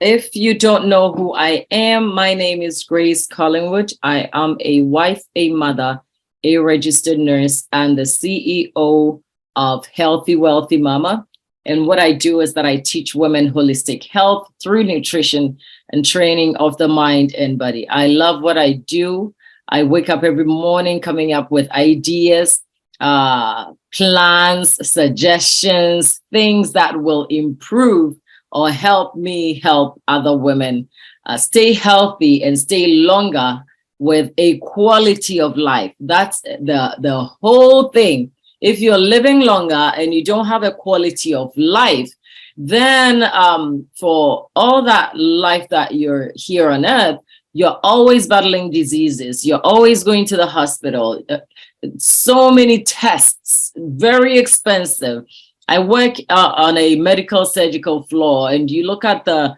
If you don't know who I am, my name is Grace Collingwood. I am a wife, a mother, a registered nurse, and the CEO of Healthy Wealthy Mama. And what I do is that I teach women holistic health through nutrition and training of the mind and body. I love what I do. I wake up every morning coming up with ideas, plans, suggestions, things that will improve or help me help other women stay healthy and stay longer with a quality of life. That's the whole thing. If you're living longer and you don't have a quality of life, then for all that life that you're here on earth, you're always battling diseases. You're always going to the hospital. So many tests, very expensive. I work on a medical surgical floor, and you look at the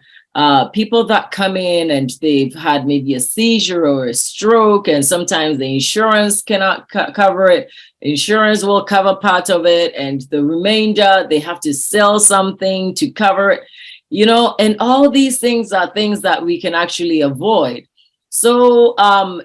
people that come in and they've had maybe a seizure or a stroke, and sometimes the insurance cannot cover it. Insurance will cover part of it, and the remainder, they have to sell something to cover it, and all these things are things that we can actually avoid. So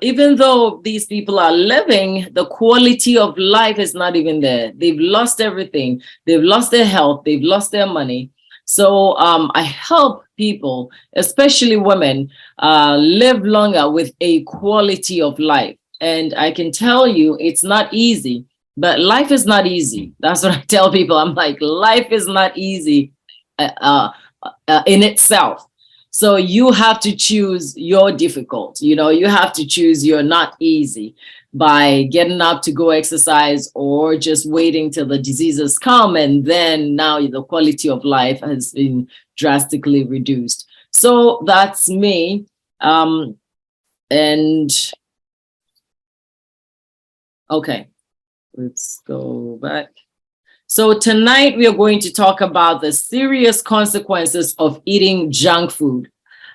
even though these people are living, the quality of life is not even there. They've lost everything. They've lost their health. They've lost their money. So I help people, especially women, live longer with a quality of life. And I can tell you it's not easy, but life is not easy. That's what I tell people. I'm like, life is not easy in itself. So you have to choose your difficult, you have to choose your not easy by getting up to go exercise or just waiting till the diseases come. And then now the quality of life has been drastically reduced. So that's me. And okay, let's go back. So tonight we are going to talk about the serious consequences of eating junk food.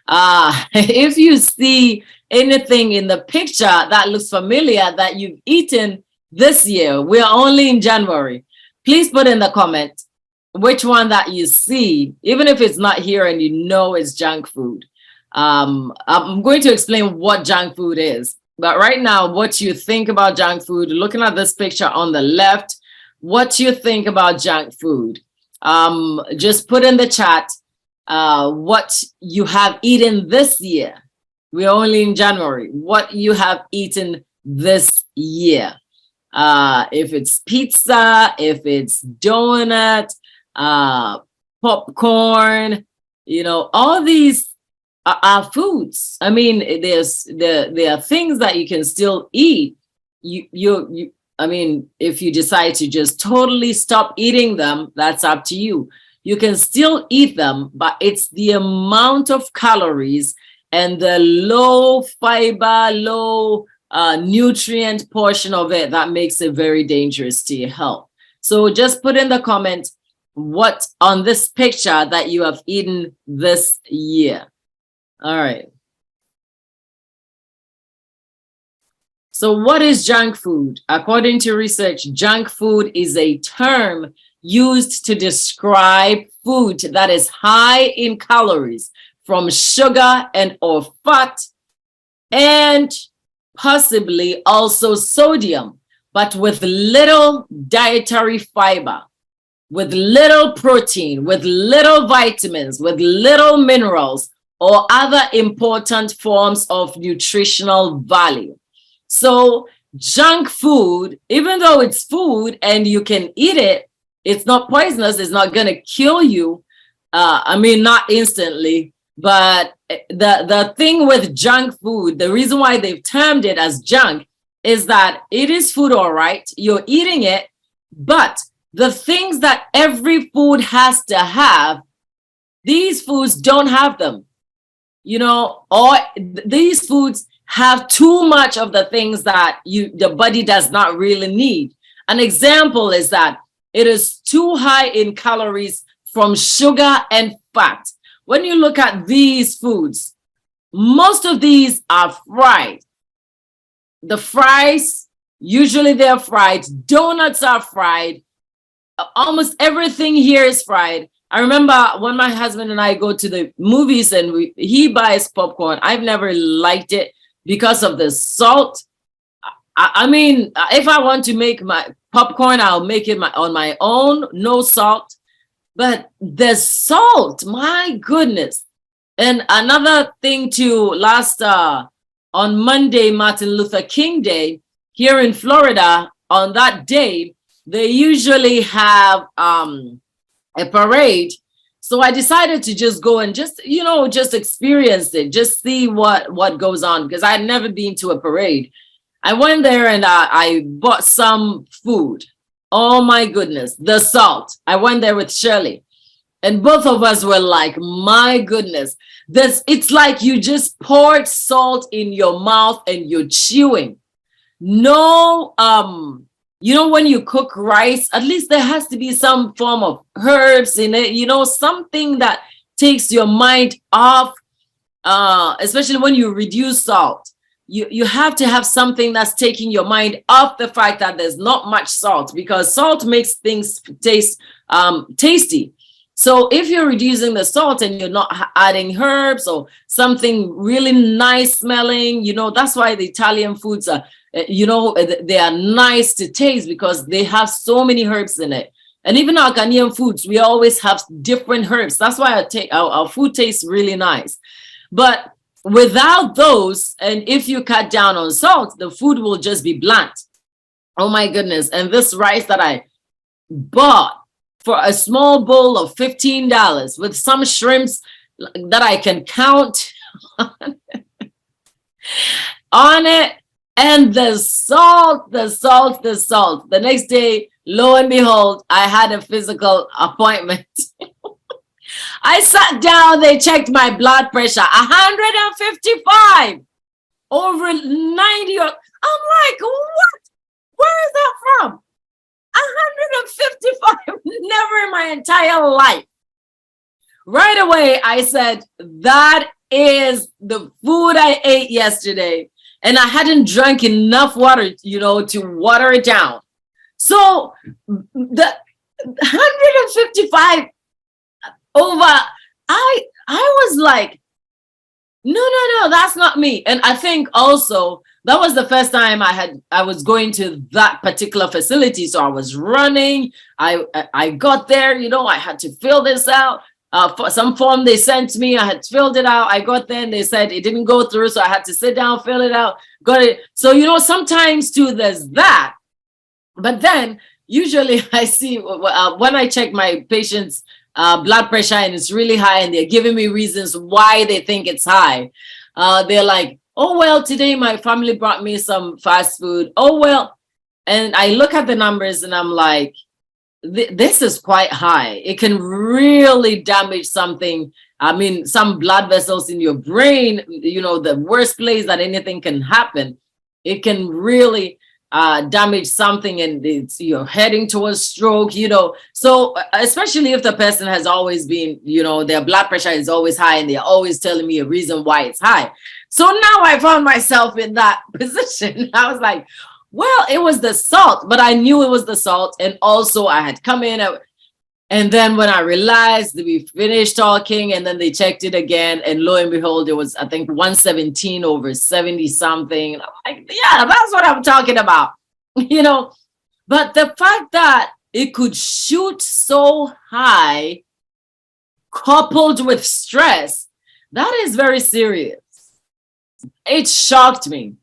If you see anything in the picture that looks familiar that you've eaten this year, we are only in January. Please put in the comment which one that you see, even if it's not here and you know it's junk food. I'm going to explain what junk food is. But right now, what you think about junk food, looking at this picture on the left, what you think about junk food. Just put in the chat what you have eaten this year. We're only in January. What you have eaten this year. If it's pizza, if it's donut, popcorn, all these are foods. I mean, there are things that you can still eat. I mean, if you decide to just totally stop eating them, that's up to you. You can still eat them, but it's the amount of calories and the low fiber, low nutrient portion of it that makes it very dangerous to your health. So just put in the comment what on this picture that you have eaten this year. All right. So what is junk food? According to research, junk food is a term used to describe food that is high in calories from sugar and or fat, and possibly also sodium, but with little dietary fiber, with little protein, with little vitamins, with little minerals, or other important forms of nutritional value. So junk food, even though it's food and you can eat it, it's not poisonous, it's not going to kill you. I mean, not instantly, but the thing with junk food, the reason why they've termed it as junk is that it is food, all right, you're eating it, but the things that every food has to have, these foods don't have them, or these foods have too much of the things that the body does not really need. An example is that it is too high in calories from sugar and fat. When you look at these foods, most of these are fried. The fries, usually they're fried. Donuts are fried. Almost everything here is fried. I remember when my husband and I go to the movies and he buys popcorn. I've never liked it because of the salt. I mean, if I want to make my popcorn, I'll make it on my own, no salt. But the salt, my goodness. And another thing too, last on Monday, Martin Luther King Day, here in Florida, on that day, they usually have a parade. So I decided to just go and just, just experience it, just see what goes on, because I'd never been to a parade. I went there and I bought some food. Oh my goodness, the salt. I went there with Shirley and both of us were like, my goodness, it's like you just poured salt in your mouth and you're chewing. No, when you cook rice, at least there has to be some form of herbs in it, something that takes your mind off, especially when you reduce salt. You have to have something that's taking your mind off the fact that there's not much salt, because salt makes things taste tasty. So if you're reducing the salt and you're not adding herbs or something really nice smelling, that's why the Italian foods are, they are nice to taste, because they have so many herbs in it. And even our Ghanaian foods, we always have different herbs. That's why our food tastes really nice. But without those, and if you cut down on salt, the food will just be bland. Oh my goodness. And this rice that I bought for a small bowl of $15 with some shrimps that I can count on it, and the salt. The next day, lo and behold, I had a physical appointment. I sat down, they checked my blood pressure, 155 over 90. I'm like, what? Where is that from? 155, never in my entire life. Right away, I said, that is the food I ate yesterday. And I hadn't drank enough water, to water it down. So the 155 over, I was like, no, that's not me. And I think also that was the first time I was going to that particular facility. So I was running. I got there, I had to fill this out. For some form they sent me, I had filled it out. I got there and they said it didn't go through. So I had to sit down, fill it out, got it. So, sometimes too, there's that. But then usually I see when I check my patients' blood pressure and it's really high and they're giving me reasons why they think it's high. They're like, oh, well, today my family brought me some fast food. Oh, well. And I look at the numbers and I'm like, this is quite high. It can really damage something. I mean, some blood vessels in your brain, the worst place that anything can happen. It can really damage something, and you're heading towards stroke, So especially if the person has always been, their blood pressure is always high and they're always telling me a reason why it's high. So now I found myself in that position. I was like, well, it was the salt, but I knew it was the salt. And also I had come in and then when I realized that we finished talking and then they checked it again, and lo and behold, it was, I think, 117 over 70 something. And I'm like, yeah, that's what I'm talking about, But the fact that it could shoot so high, coupled with stress, that is very serious. It shocked me,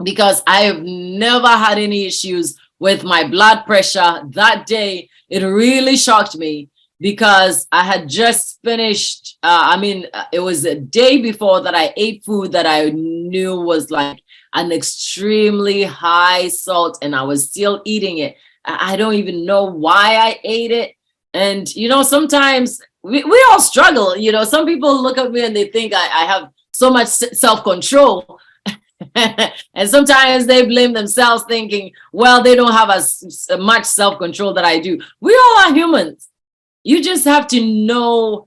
because I have never had any issues with my blood pressure. That day, it really shocked me, because I had just finished, it was a day before that I ate food that I knew was like an extremely high salt, and I was still eating it. I don't even know why I ate it. And, sometimes we all struggle. Some people look at me and they think I have so much self-control. And sometimes they blame themselves, thinking, well, they don't have as much self-control that I do. We all are humans. You just have to know,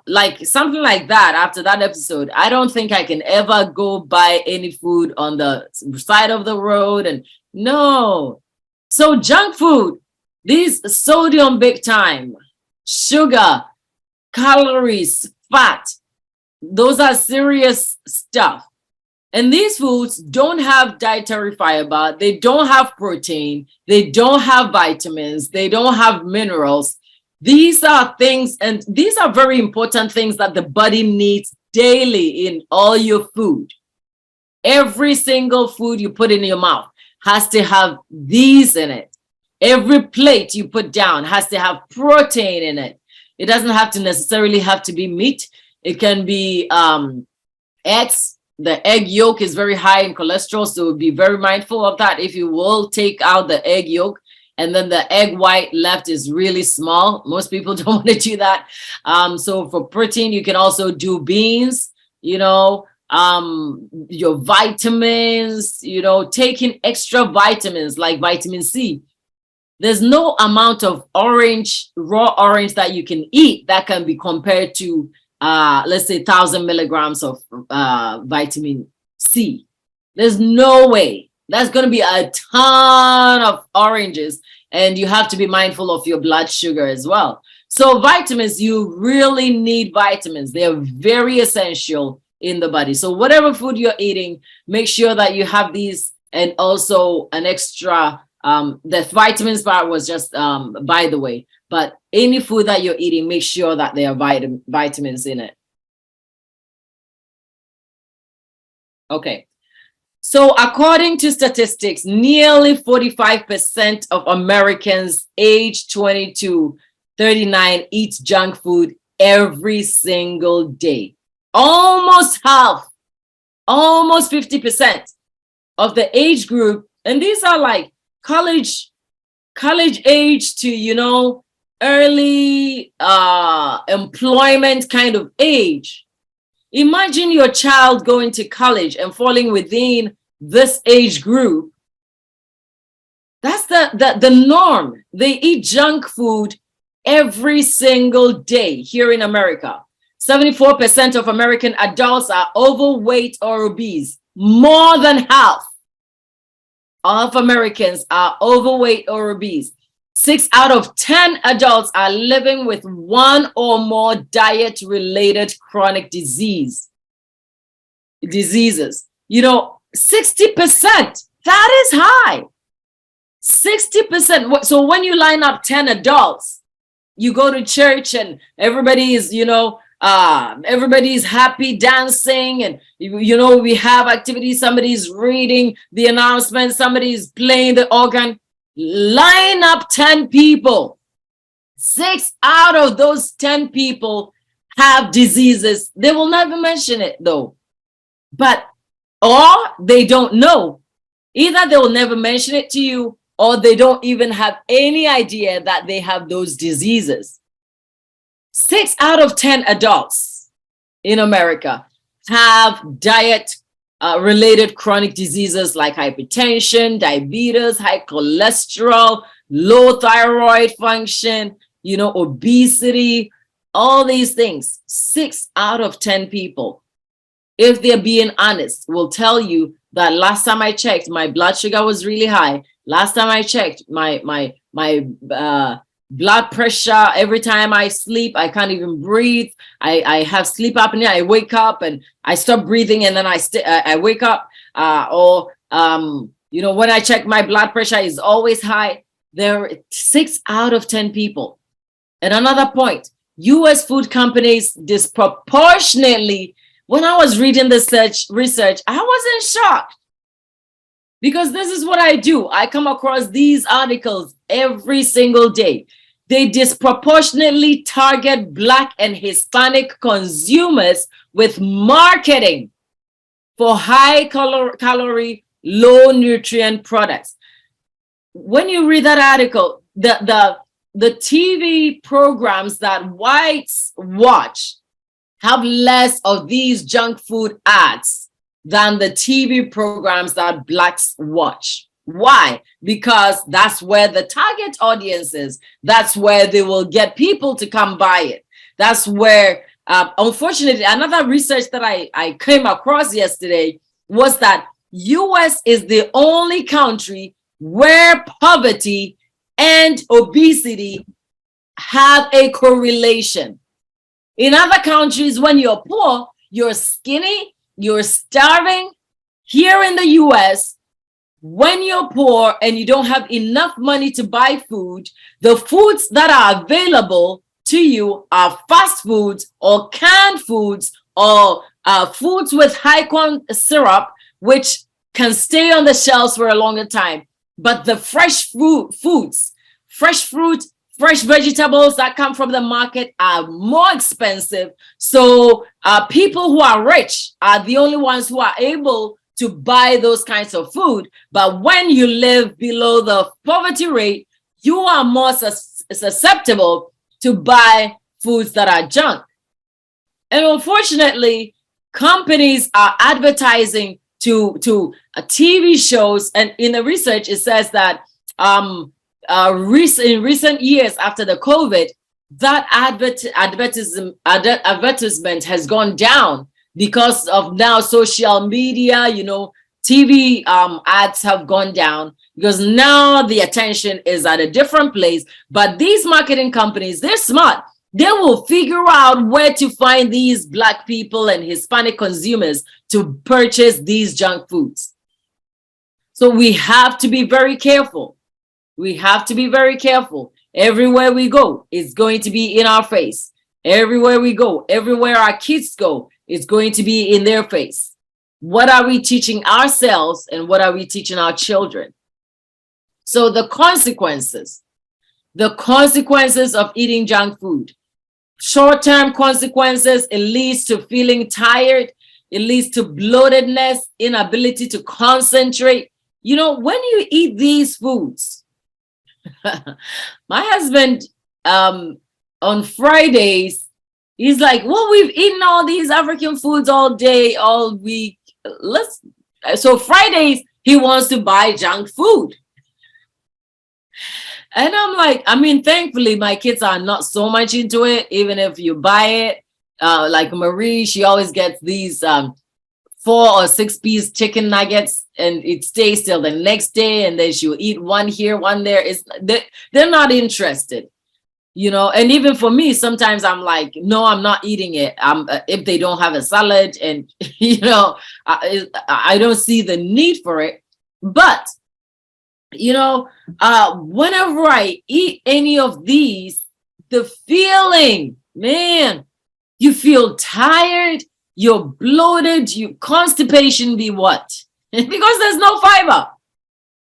like something like that. After that episode, I don't think I can ever go buy any food on the side of the road. And no. So junk food, these sodium big time. sugar, calories, fat. Those are serious stuff. And these foods don't have dietary fiber, they don't have protein, they don't have vitamins, they don't have minerals. These are things, and these are very important things that the body needs daily in all your food. Every single food you put in your mouth has to have these in it. Every plate you put down has to have protein in it. It doesn't have to necessarily have to be meat. It can be eggs. The egg yolk is very high in cholesterol, so be very mindful of that. If you will take out the egg yolk and then the egg white left is really small, most people don't want to do that. So for protein, you can also do beans, your vitamins, taking extra vitamins like vitamin C. There's no amount of raw orange that you can eat that can be compared to let's say 1,000 milligrams of vitamin C. There's no way. That's going to be a ton of oranges, and you have to be mindful of your blood sugar as well. So vitamins, you really need vitamins. They're very essential in the body. So whatever food you're eating, make sure that you have these, and also an extra, the vitamins part was just by the way. But any food that you're eating, make sure that there are vitamins in it. Okay. So according to statistics, nearly 45% of Americans aged 20 to 39 eat junk food every single day. Almost half, almost 50% of the age group. And these are like college age to, early employment kind of age. Imagine your child going to college and falling within this age group. That's the norm. They eat junk food every single day here in America. 74% of American adults are overweight or obese. More than half of Americans are overweight or obese. 6 out of 10 adults are living with one or more diet-related chronic diseases. 60%, that is high. 60%. So when you line up 10 adults, you go to church and everybody is, everybody's happy dancing, and we have activities. Somebody's reading the announcement, somebody's playing the organ. Line up 10 people. 6 out of those 10 people have diseases. They will never mention it though, or they don't know. Either they will never mention it to you, or they don't even have any idea that they have those diseases. 6 out of 10 adults in America have diet related chronic diseases like hypertension, diabetes, high cholesterol, low thyroid function, obesity, all these things. 6 out of 10 people, if they're being honest, will tell you that last time I checked, my blood sugar was really high. Last time I checked, my blood pressure, every time I sleep, I can't even breathe. I have sleep apnea. I wake up and I stop breathing, and then I wake up. When I check, my blood pressure is always high. There are 6 out of 10 people. And another point, US food companies disproportionately, when I was reading this research, I wasn't shocked, because this is what I do. I come across these articles every single day. They disproportionately target Black and Hispanic consumers with marketing for high calorie, low nutrient products. When you read that article, the TV programs that whites watch have less of these junk food ads than the TV programs that Blacks watch. Why? Because that's where the target audience is. That's where they will get people to come buy it. That's where, unfortunately, another research that I came across yesterday was that US is the only country where poverty and obesity have a correlation. In other countries, when you're poor, you're skinny, you're starving. Here in the US, when you're poor and you don't have enough money to buy food, the foods that are available to you are fast foods or canned foods or foods with high corn syrup, which can stay on the shelves for a longer time. But the fresh foods, fresh fruit, fresh vegetables that come from the market are more expensive. So people who are rich are the only ones who are able to buy those kinds of food. But when you live below the poverty rate, you are more susceptible to buy foods that are junk. And unfortunately, companies are advertising to TV shows. And in the research, it says that in recent years after the COVID, that advertisement has gone down because of now social media, TV ads have gone down because now the attention is at a different place. But these marketing companies, they're smart. They will figure out where to find these Black people and Hispanic consumers to purchase these junk foods. So we have to be very careful. We have to be very careful. Everywhere we go, it's going to be in our face. Everywhere we go, everywhere our kids go, it's going to be in their face. What are we teaching ourselves and what are we teaching our children? So the consequences of eating junk food, short-term consequences, it leads to feeling tired. It leads to bloatedness, inability to concentrate. When you eat these foods, my husband, on Fridays, he's like, well, we've eaten all these African foods all day, all week. So Fridays, he wants to buy junk food. And I'm like, thankfully, my kids are not so much into it. Even if you buy it, like Marie, she always gets these 4 or 6 piece chicken nuggets, and it stays till the next day, and then she'll eat one here, one there. They're not interested, And even for me, sometimes I'm like, no, I'm not eating it. If they don't have a salad, and I don't see the need for it. But whenever I eat any of these, the feeling, man, you feel tired, you're bloated, constipation be what? Because there's no fiber.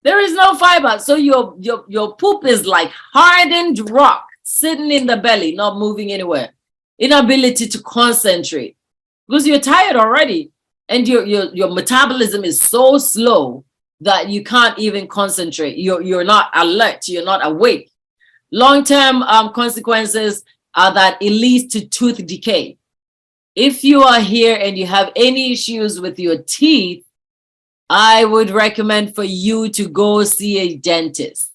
There is no fiber. So your poop is like hardened rock sitting in the belly, not moving anywhere. Inability to concentrate because you're tired already, and your metabolism is so slow that you can't even concentrate. You're not alert, you're not awake. Long-term consequences are that it leads to tooth decay. If you are here and you have any issues with your teeth, I would recommend for you to go see a dentist.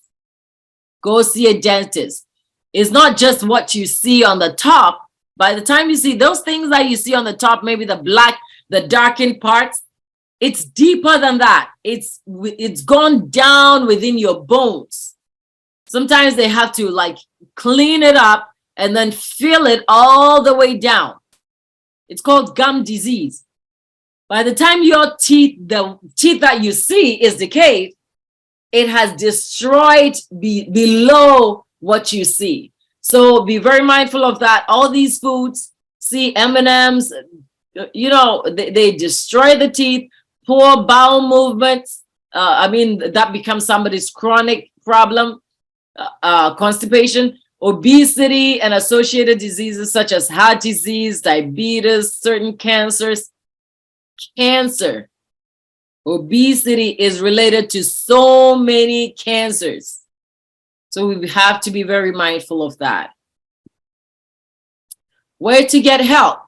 Go see a dentist. It's not just what you see on the top. By the time you see those things that you see on the top, maybe the black, the darkened parts, it's deeper than that. It's gone down within your bones. Sometimes they have to like clean it up and then fill it all the way down. It's called gum disease. By the time your teeth, the teeth that you see is decayed, it has destroyed below what you see. So be very mindful of that. All these foods, see M&Ms, they destroy the teeth. Poor bowel movements, that becomes somebody's chronic problem, constipation, obesity, and associated diseases such as heart disease, diabetes, certain cancers. Cancer, obesity is related to so many cancers. So we have to be very mindful of that. Where to get help?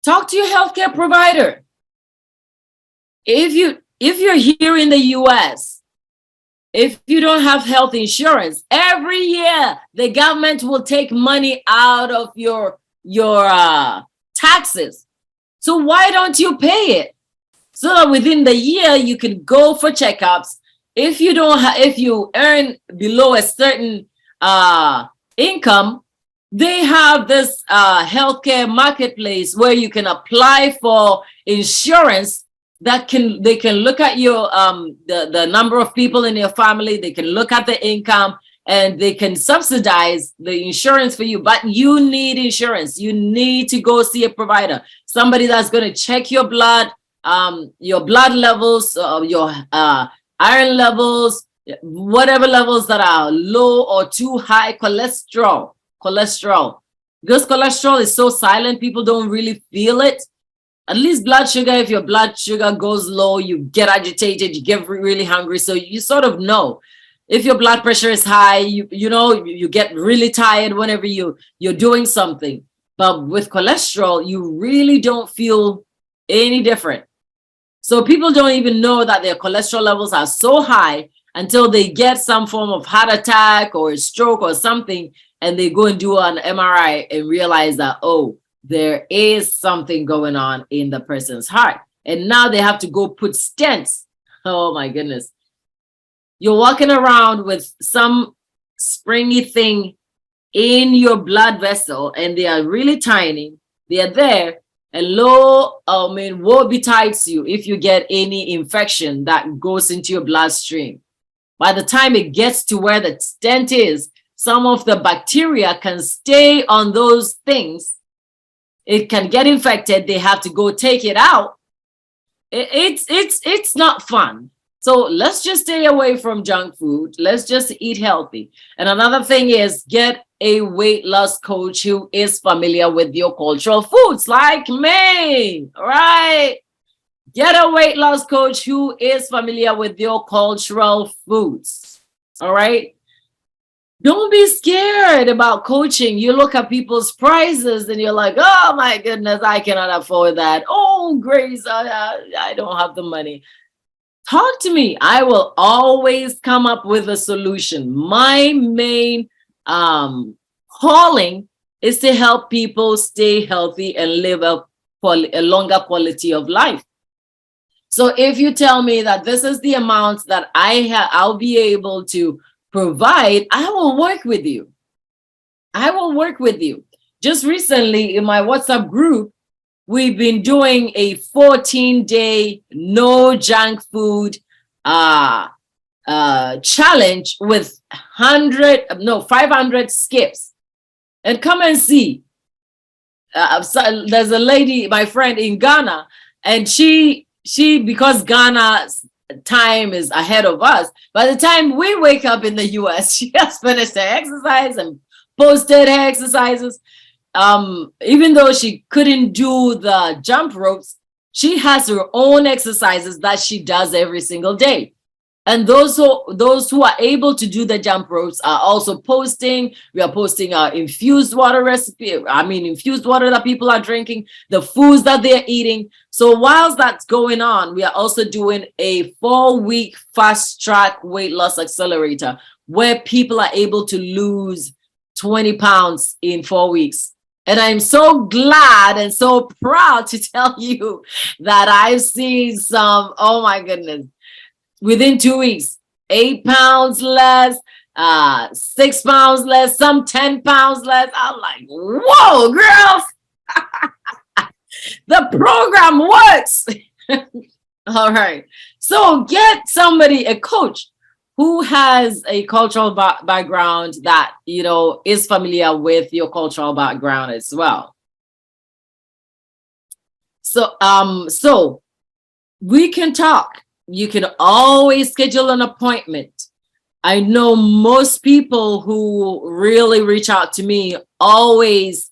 Talk to your healthcare provider. If you're here in the US, if you don't have health insurance, every year the government will take money out of your taxes. So why don't you pay it? So that within the year you can go for checkups. If you earn below a certain income, they have this healthcare marketplace where you can apply for insurance that they can look at your the number of people in your family, they can look at the income, and they can subsidize the insurance for you. But you need insurance. You need to go see a provider, somebody that's going to check your blood levels, your iron levels, whatever levels that are low or too high, cholesterol. Because cholesterol is so silent, people don't really feel it. At least blood sugar, if your blood sugar goes low, you get agitated, you get really hungry. So you sort of know. If your blood pressure is high, you know, you get really tired whenever you're doing something. But with cholesterol, you really don't feel any different. So people don't even know that their cholesterol levels are so high until they get some form of heart attack or a stroke or something, and they go and do an MRI and realize that, oh, there is something going on in the person's heart. And now they have to go put stents. Oh my goodness. You're walking around with some springy thing in your blood vessel, and they are really tiny. They are there, and woe betides you if you get any infection that goes into your bloodstream. By the time it gets to where the stent is, some of the bacteria can stay on those things. It can get infected. They have to go take it out. It's not fun. So let's just stay away from junk food. Let's just eat healthy. And another thing is, get a weight loss coach who is familiar with your cultural foods, like me, right? Get a weight loss coach who is familiar with your cultural foods, all right? Don't be scared about coaching. You look at people's prices and you're like, oh my goodness, I cannot afford that. Oh, Grace, I don't have the money. Talk to me. I will always come up with a solution. My main calling is to help people stay healthy and live a longer quality of life. So if you tell me that this is the amount that I'll be able to provide, I will work with you. I will work with you. Just recently in my WhatsApp group, we've been doing a 14-day no junk food challenge with 500 skips. And come and see. There's a lady, my friend in Ghana, and she because Ghana's time is ahead of us, by the time we wake up in the US, she has finished her exercise and posted her exercises. Even though she couldn't do the jump ropes, she has her own exercises that she does every single day. And those who are able to do the jump ropes are also posting. We are posting our infused water recipe. Infused water that people are drinking, the foods that they're eating. So whilst that's going on, we are also doing a 4-week fast track weight loss accelerator where people are able to lose 20 pounds in 4 weeks. And I'm so glad and so proud to tell you that I've seen some, oh my goodness, within 2 weeks, 8 pounds less, 6 pounds less, some 10 pounds less. I'm like, whoa, girls, the program works. All right. So get somebody, a coach who has a cultural background that, is familiar with your cultural background as well. So we can talk. You can always schedule an appointment. I know most people who really reach out to me always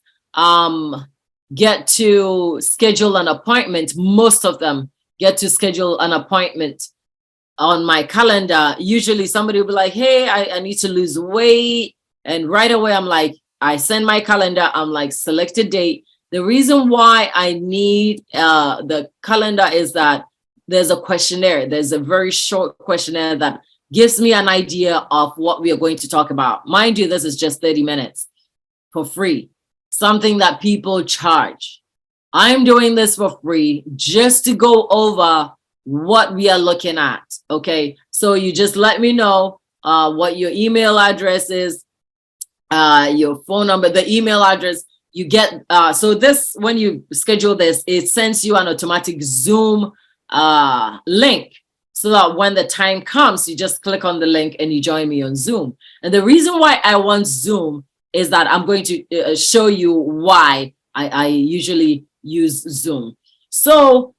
get to schedule an appointment. Most of them get to schedule an appointment on my calendar. Usually somebody will be like, hey, I need to lose weight. And right away, I'm like, I send my calendar. I'm like, select a date. The reason why I need the calendar is that there's a questionnaire. There's a very short questionnaire that gives me an idea of what we are going to talk about. Mind you, this is just 30 minutes for free, something that people charge. I'm doing this for free just to go over what we are looking at. Okay, so you just let me know what your email address is. your phone number, the email address. You get so this, when you schedule this, it sends you an automatic Zoom link, so that when the time comes, you just click on the link and you join me on Zoom. And the reason why I want Zoom is that I'm going to show you why I usually use Zoom. So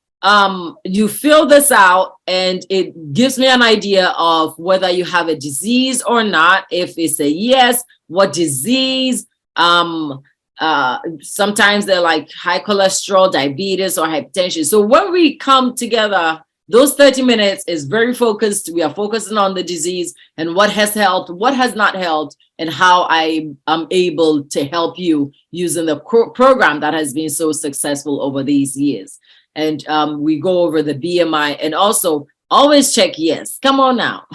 you fill this out and it gives me an idea of whether you have a disease or not. If it's a yes, what disease? Sometimes they're like high cholesterol, diabetes, or hypertension. So when we come together, those 30 minutes is very focused. We are focusing on the disease and what has helped, what has not helped, and how I am able to help you using the program that has been so successful over these years. And we go over the BMI, and also always check yes. Come on now.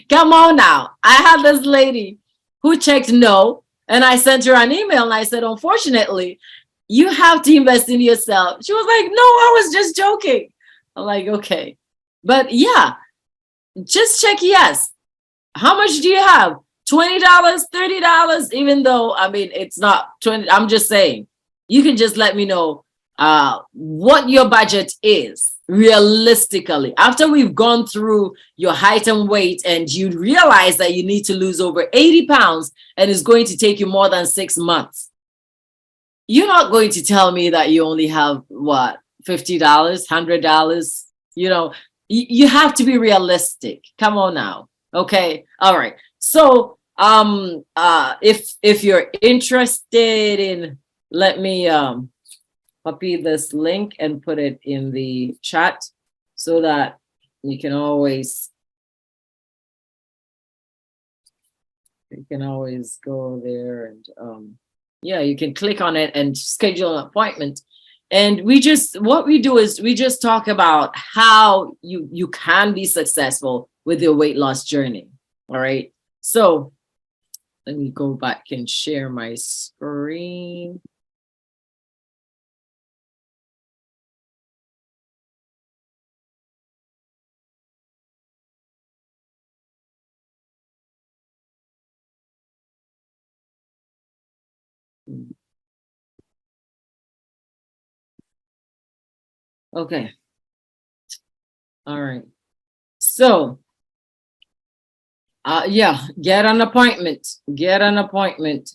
Come on now. I had this lady who checked no, and I sent her an email and I said, unfortunately, you have to invest in yourself. She was like, no, I was just joking. I'm like, okay. But yeah, just check yes. How much do you have? $20, $30, even though, I mean, it's not 20. I'm just saying, you can just let me know what your budget is realistically. After we've gone through your height and weight, and you realize that you need to lose over 80 pounds and it's going to take you more than 6 months, you're not going to tell me that you only have what, $50, $100. You know, you have to be realistic. Come on now. Okay. All right. So if you're interested in, let me copy this link and put it in the chat so that you can always go there and yeah, you can click on it and schedule an appointment. And what we do is we just talk about how you can be successful with your weight loss journey. All right. So let me go back and share my screen. Okay. All right. So, yeah, get an appointment. Get an appointment,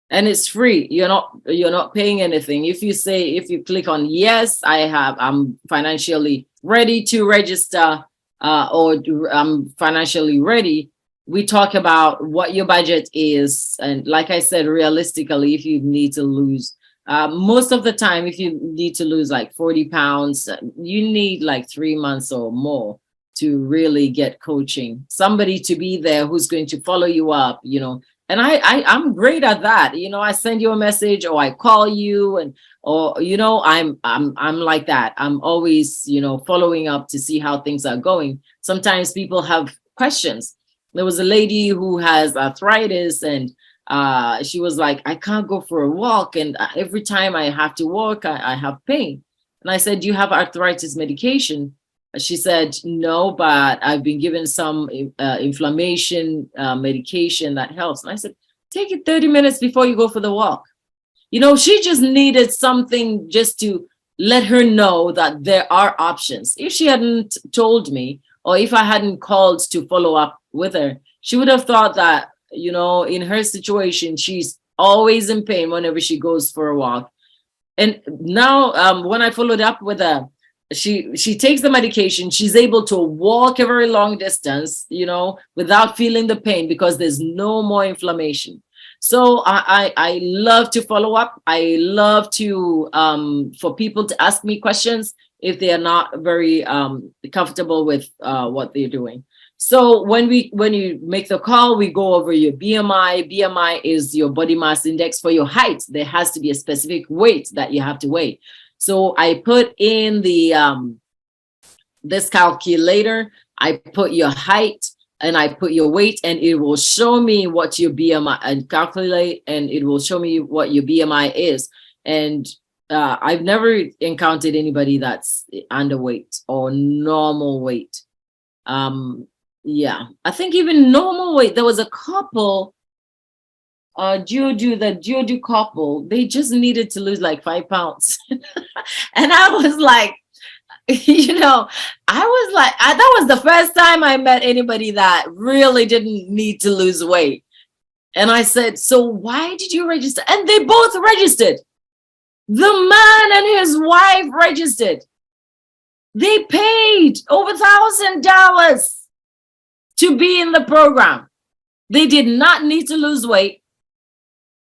and it's free. You're not paying anything. If you click on yes, I'm financially ready to register, or I'm financially ready. We talk about what your budget is, and like I said, realistically, if you need to lose. Most of the time, if you need to lose like 40 pounds, you need like 3 months or more to really get coaching. Somebody to be there who's going to follow you up, And I'm great at that. I send you a message or I call you, and I'm like that. I'm always, following up to see how things are going. Sometimes people have questions. There was a lady who has arthritis, and she was like, I can't go for a walk, and every time I have to walk, I have pain. And I said, do you have arthritis medication? She said, no, but I've been given some inflammation medication that helps. And I said, take it 30 minutes before you go for the walk. She just needed something just to let her know that there are options. If she hadn't told me, or if I hadn't called to follow up with her, she would have thought that, in her situation, she's always in pain whenever she goes for a walk. And now when I followed up with her, she takes the medication. She's able to walk a very long distance, without feeling the pain, because there's no more inflammation. So I love to follow up. I love to for people to ask me questions if they are not very comfortable with what they're doing. So when you make the call, we go over your BMI. BMI is your body mass index for your height. There has to be a specific weight that you have to weigh. So I put in the this calculator, I put your height and I put your weight, and it will show me what your BMI, and calculate, and it will show me what your BMI is. And I've never encountered anybody that's underweight or normal weight. Yeah, I think even normal weight, there was a couple, the Juju couple, they just needed to lose like 5 pounds. And I was like, that was the first time I met anybody that really didn't need to lose weight. And I said, so why did you register? And they both registered. The man and his wife registered. They paid over $1,000 to be in the program. They did not need to lose weight.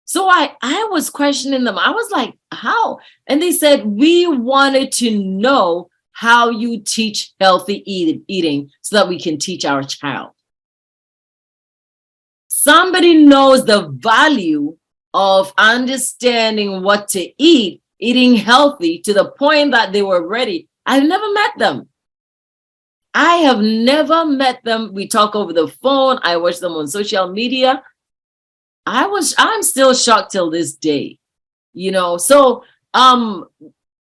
So I was questioning them. I was like, how? And they said, we wanted to know how you teach healthy eating so that we can teach our child. Somebody knows the value of understanding what to eat, eating healthy to the point that they were ready. I've never met them. I have never met them. We talk over the phone. I watch them on social media. I'm still shocked till this day, So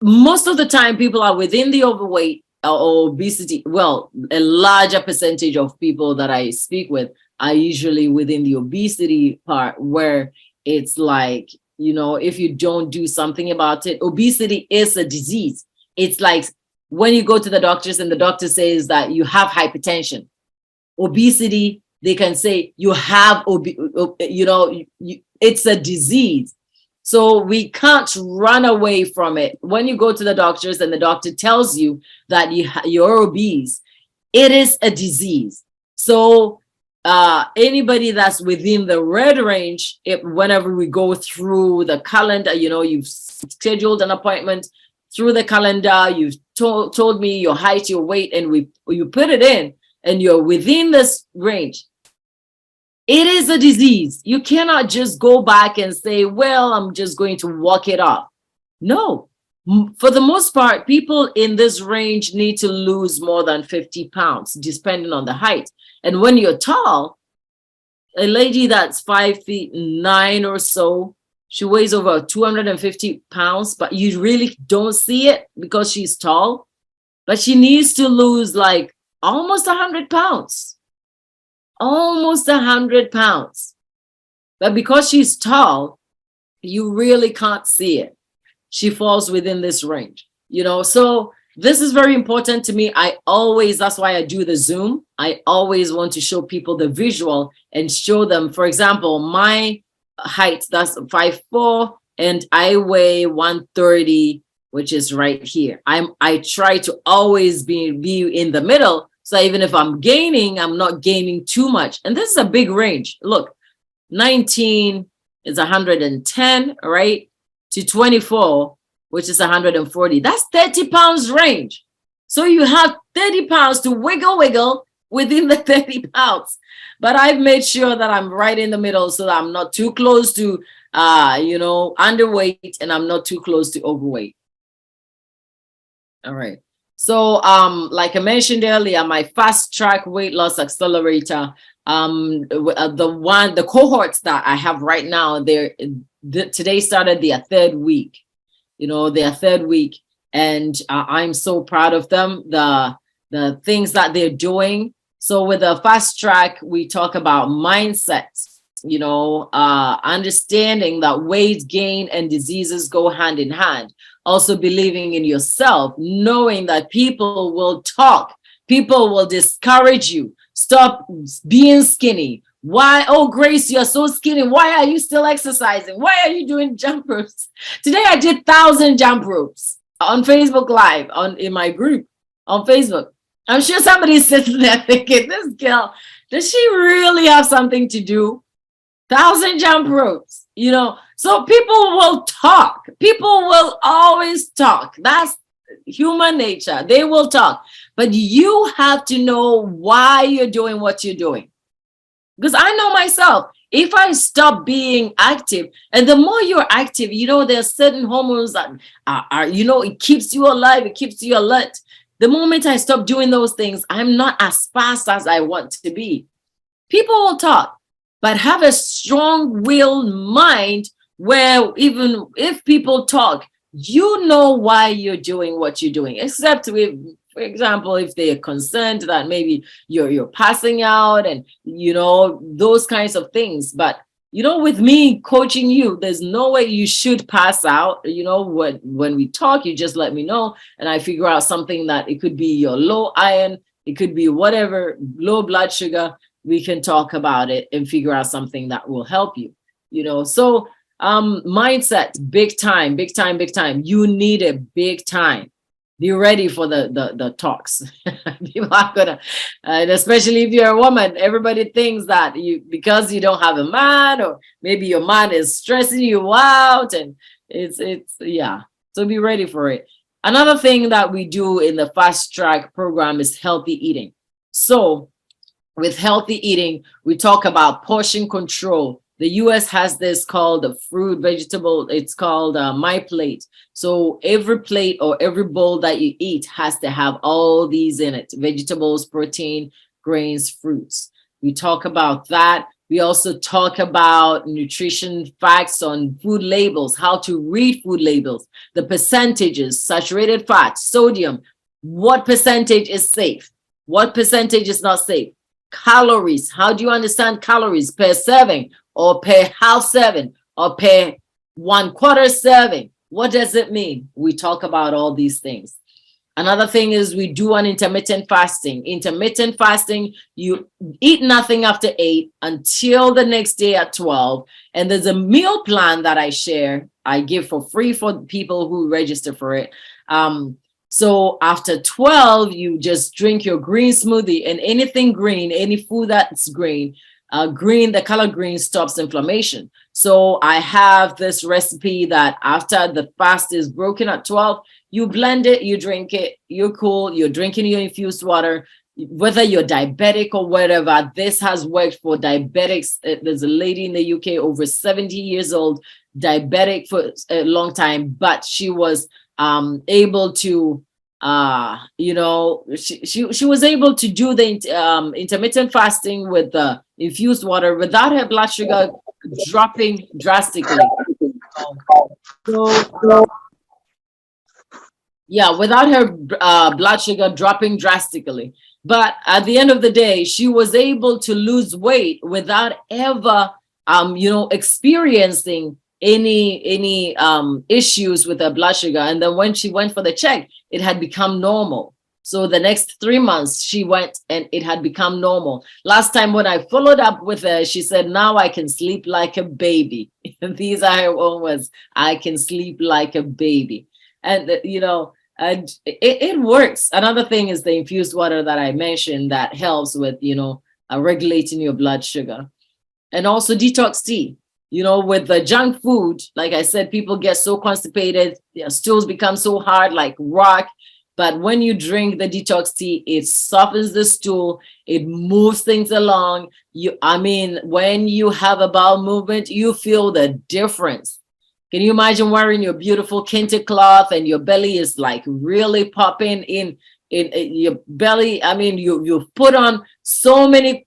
most of the time people are within the overweight or obesity. Well, a larger percentage of people that I speak with are usually within the obesity part, where it's like, if you don't do something about it, obesity is a disease. It's like when you go to the doctors and the doctor says that you have hypertension, obesity, they can say you have, it's a disease. So we can't run away from it. When you go to the doctors and the doctor tells you that you're obese, it is a disease. So anybody that's within the red range, whenever we go through the calendar, you've scheduled an appointment through the calendar, you've told me your height, your weight, and you put it in, and you're within this range. It is a disease. You cannot just go back and say, well, I'm just going to walk it off. No. For the most part, people in this range need to lose more than 50 pounds, depending on the height. And when you're tall, a lady that's 5'9" or so, she weighs over 250 pounds, but you really don't see it because she's tall. But she needs to lose like almost 100 pounds. Almost 100 pounds. But because she's tall, you really can't see it. She falls within this range, So this is very important to me. That's why I do the Zoom. I always want to show people the visual and show them, for example, my height, that's 5'4", and I weigh 130, which is right here. I try to always be in the middle. So even if I'm gaining, I'm not gaining too much. And this is a big range. Look, 19 is 110, right? To 24, which is 140. That's 30 pounds range. So you have 30 pounds to wiggle within the 30 pounds. But I've made sure that I'm right in the middle so that I'm not too close to, underweight, and I'm not too close to overweight. All right. So, like I mentioned earlier, my fast track weight loss accelerator, the cohorts that I have right now, today started their third week, and I'm so proud of them, the things that they're doing. So with the fast track, we talk about mindsets, understanding that weight gain and diseases go hand in hand. Also believing in yourself, knowing that people will talk, people will discourage you. Stop being skinny. Why? Oh, Grace, you're so skinny. Why are you still exercising? Why are you doing jump ropes? Today I did 1,000 jump ropes on Facebook Live, in my group on Facebook. I'm sure somebody's sitting there thinking, this girl, does she really have something to do? 1,000 jump ropes, So people will talk. People will always talk. That's human nature. They will talk. But you have to know why you're doing what you're doing. Because I know myself, if I stop being active, and the more you're active, there's certain hormones that are it keeps you alive, it keeps you alert. The moment I stop doing those things, I'm not as fast as I want to be. People will talk, but have a strong-willed mind where even if people talk, you know why you're doing what you're doing, except with, for example, if they're concerned that maybe you're passing out and, those kinds of things. But with me coaching you, there's no way you should pass out. When we talk, you just let me know, and I figure out something that it could be your low iron, it could be whatever, low blood sugar. We can talk about it and figure out something that will help you. So mindset, big time, big time, big time. You need it big time. Be ready for the talks. People are gonna, and especially if you're a woman, everybody thinks that because you don't have a man, or maybe your man is stressing you out, and it's yeah. So be ready for it. Another thing that we do in the fast track program is healthy eating. So with healthy eating, we talk about portion control. The US has this called the fruit vegetable. It's called My Plate. So every plate or every bowl that you eat has to have all these in it: vegetables, protein, grains, fruits. We talk about that. We also talk about nutrition facts on food labels, how to read food labels, the percentages, saturated fat, sodium, what percentage is safe, what percentage is not safe, calories. How do you understand calories? Per serving, or per half serving, or per 1/4 serving? What does it mean? We talk about all these things. Another thing is we do an intermittent fasting. Intermittent fasting, you eat nothing after 8 until the next day at 12. And there's a meal plan that I share, I give for free for people who register for it. So after 12, you just drink your green smoothie, and anything green, any food that's green, the color green stops inflammation. So I have this recipe that after the fast is broken at 12, you blend it, you drink it, you're cool, you're drinking your infused water, whether you're diabetic or whatever. This has worked for diabetics. There's a lady in the UK, over 70 years old, diabetic for a long time, but she was able to she was able to do the intermittent fasting with the infused water without her blood sugar dropping drastically. So yeah, without her blood sugar dropping drastically. But at the end of the day, she was able to lose weight without ever experiencing any issues with her blood sugar. And then when she went for the check, it had become normal. So the next 3 months she went and it had become normal. Last time when I followed up with her, she said, now I can sleep like a baby. These are her own words. I can sleep like a baby. And and it works. Another thing is the infused water that I mentioned that helps with regulating your blood sugar. And also detox tea. With the junk food, like I said, people get so constipated, their stools become so hard like rock. But when you drink the detox tea, it softens the stool, it moves things along. When you have a bowel movement, you feel the difference. Can you imagine wearing your beautiful kente cloth and your belly is like really popping in your belly? You've put on so many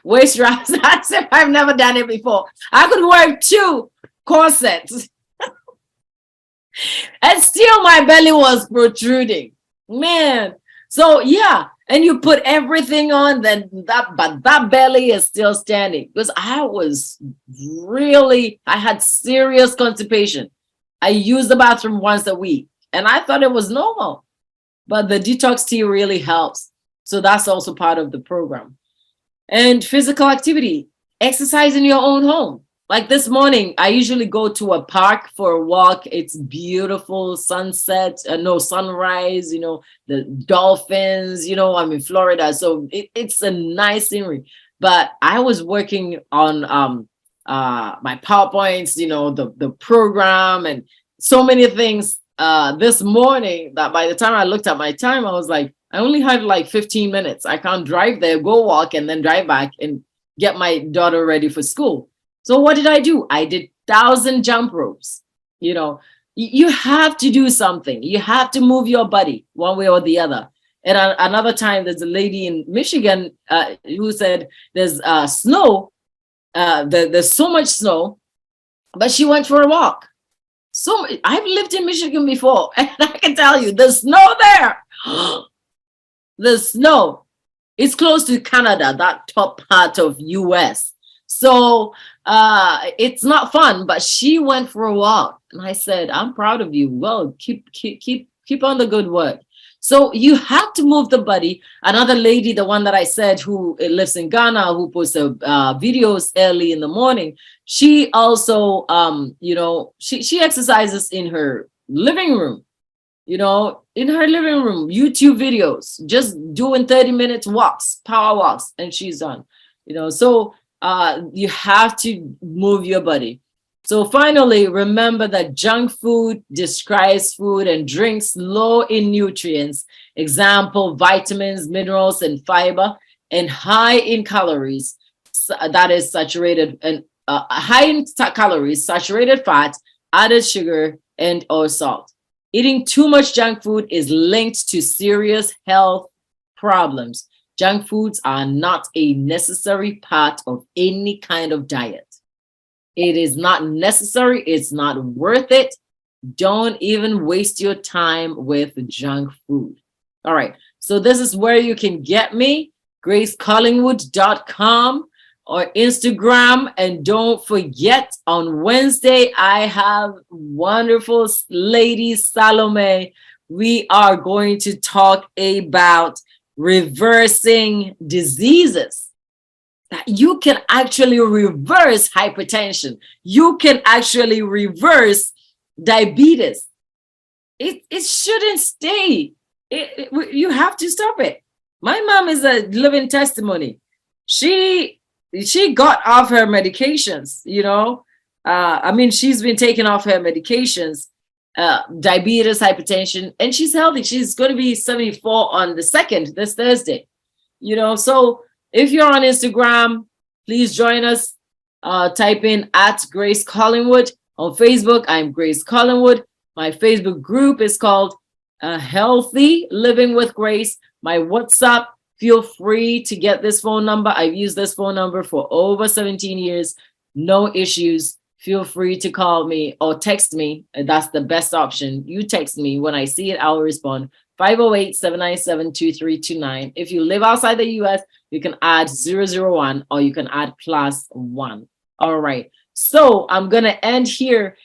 waist wraps. As if I've never done it before. I could wear 2 corsets and still my belly was protruding, man. So yeah, and you put everything on, but that belly is still standing, because I had serious constipation. I used the bathroom once a week and I thought it was normal, but the detox tea really helps. So that's also part of the program. And physical activity, exercise in your own home. Like this morning, I usually go to a park for a walk. It's beautiful sunset, sunrise, the dolphins, I'm in Florida. So it's a nice scenery. But I was working on my PowerPoints, the program and so many things this morning that by the time I looked at my time, I was like, I only had like 15 minutes. I can't drive there, go walk, and then drive back and get my daughter ready for school. So what did I do? I did 1,000 jump ropes. You have to do something. You have to move your body one way or the other. And another time, there's a lady in Michigan who said there's snow. There's so much snow, but she went for a walk. So I've lived in Michigan before, and I can tell you, the snow there. The snow is close to Canada, that top part of US. So it's not fun, but she went for a walk. And I said, I'm proud of you. Well, keep on the good work. So you have to move the body. Another lady, the one that I said who lives in Ghana, who posts videos early in the morning, she also, she exercises in her living room, in her living room, YouTube videos, just doing 30 minutes walks, power walks, and she's done, so you have to move your body. So finally, remember that junk food describes food and drinks low in nutrients, example, vitamins, minerals, and fiber, and high in calories, that is saturated, and high in calories, saturated fat, added sugar, and or salt. Eating too much junk food is linked to serious health problems. Junk foods are not a necessary part of any kind of diet. It is not necessary. It's not worth it. Don't even waste your time with junk food. All right. So this is where you can get me, gracecollingwood.com or Instagram. And don't forget, on Wednesday, I have wonderful lady Salome. We are going to talk about reversing diseases. You can actually reverse hypertension. You can actually reverse diabetes. It shouldn't stay. You have to stop it. My mom is a living testimony. She got off her medications, she's been taking off her medications, diabetes, hypertension, and she's healthy. She's going to be 74 on the 2nd, this Thursday, so if you're on Instagram, please join us. Type in @Grace Collingwood. On Facebook, I'm Grace Collingwood. My Facebook group is called Healthy Living with Grace. My WhatsApp, feel free to get this phone number. I've used this phone number for over 17 years. No issues. Feel free to call me or text me. That's the best option. You text me. When I see it, I'll respond. 508-797-2329. If you live outside the US, you can add 001 or you can add +1. All right. So I'm going to end here.